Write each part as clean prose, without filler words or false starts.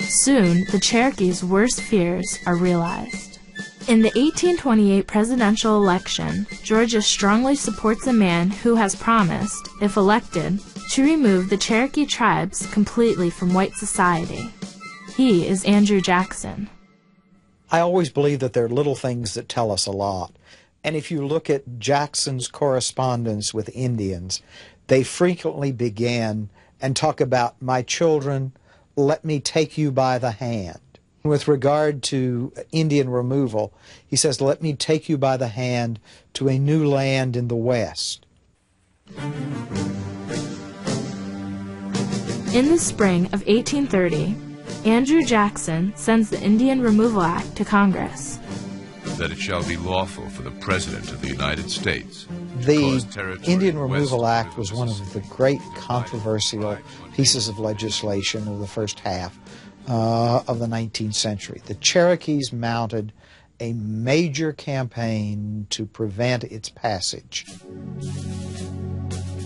Soon, the Cherokees' worst fears are realized. In the 1828 presidential election, Georgia strongly supports a man who has promised, if elected, to remove the Cherokee tribes completely from white society. He is Andrew Jackson. I always believe that there are little things that tell us a lot. And if you look at Jackson's correspondence with Indians, they frequently began and talk about, "My children, let me take you by the hand." With regard to Indian removal, he says, "Let me take you by the hand to a new land in the West." In the spring of 1830, Andrew Jackson sends the Indian Removal Act to Congress. That it shall be lawful for the President of the United States. The Indian Removal Act was one of the great controversial pieces of legislation of the first half of the 19th century. The Cherokees mounted a major campaign to prevent its passage.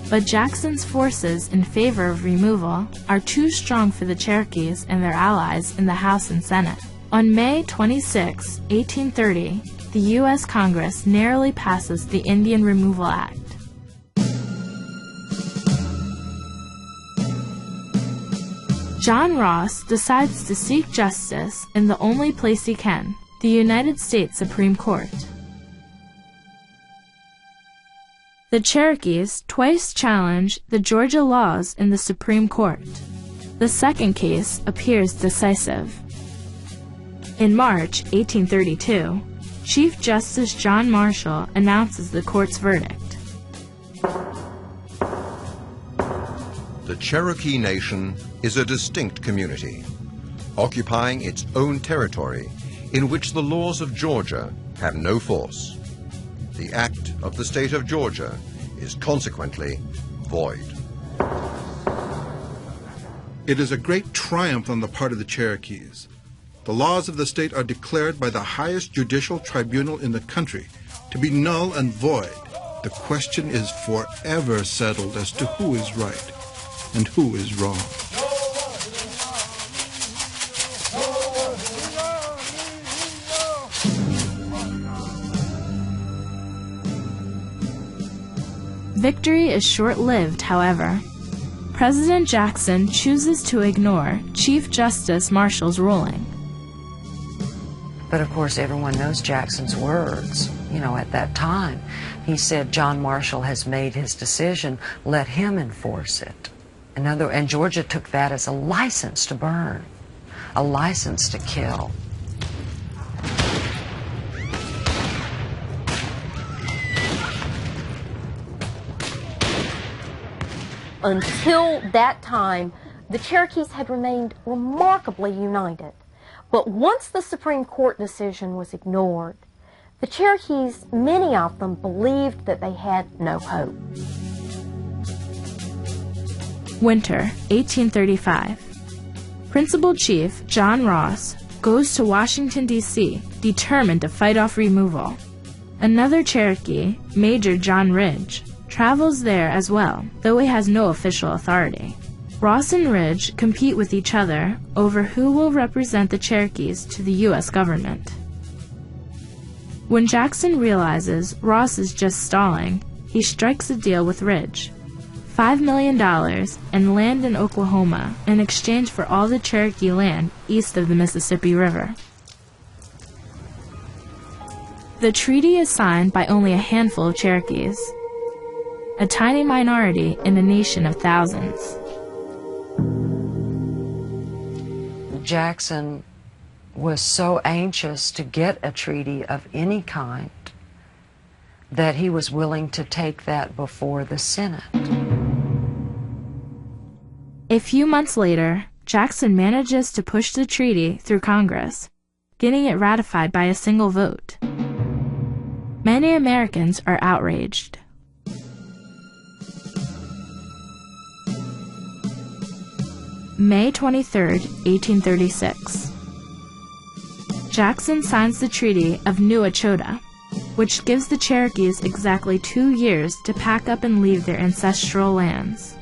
But Jackson's forces in favor of removal are too strong for the Cherokees and their allies in the House and Senate. On May 26, 1830, the U.S. Congress narrowly passes the Indian Removal Act. John Ross decides to seek justice in the only place he can, the United States Supreme Court. The Cherokees twice challenge the Georgia laws in the Supreme Court. The second case appears decisive. In March 1832, Chief Justice John Marshall announces the court's verdict. The Cherokee Nation is a distinct community, occupying its own territory in which the laws of Georgia have no force. The Act of the State of Georgia is consequently void. It is a great triumph on the part of the Cherokees. The laws of the state are declared by the highest judicial tribunal in the country to be null and void. The question is forever settled as to who is right and who is wrong. Victory is short-lived, however. President Jackson chooses to ignore Chief Justice Marshall's ruling. But of course, everyone knows Jackson's words. At that time, he said, John Marshall has made his decision, let him enforce it. And Georgia took that as a license to burn, a license to kill. Until that time, the Cherokees had remained remarkably united. But once the Supreme Court decision was ignored, the Cherokees, many of them, believed that they had no hope. Winter, 1835. Principal Chief John Ross goes to Washington, D.C., determined to fight off removal. Another Cherokee, Major John Ridge, travels there as well, though he has no official authority. Ross and Ridge compete with each other over who will represent the Cherokees to the U.S. government. When Jackson realizes Ross is just stalling, he strikes a deal with Ridge. $5 million and land in Oklahoma in exchange for all the Cherokee land east of the Mississippi River. The treaty is signed by only a handful of Cherokees, a tiny minority in a nation of thousands. Jackson was so anxious to get a treaty of any kind that he was willing to take that before the Senate. A few months later, Jackson manages to push the treaty through Congress, getting it ratified by a single vote. Many Americans are outraged. May 23, 1836. Jackson signs the Treaty of New Echota, which gives the Cherokees exactly 2 years to pack up and leave their ancestral lands.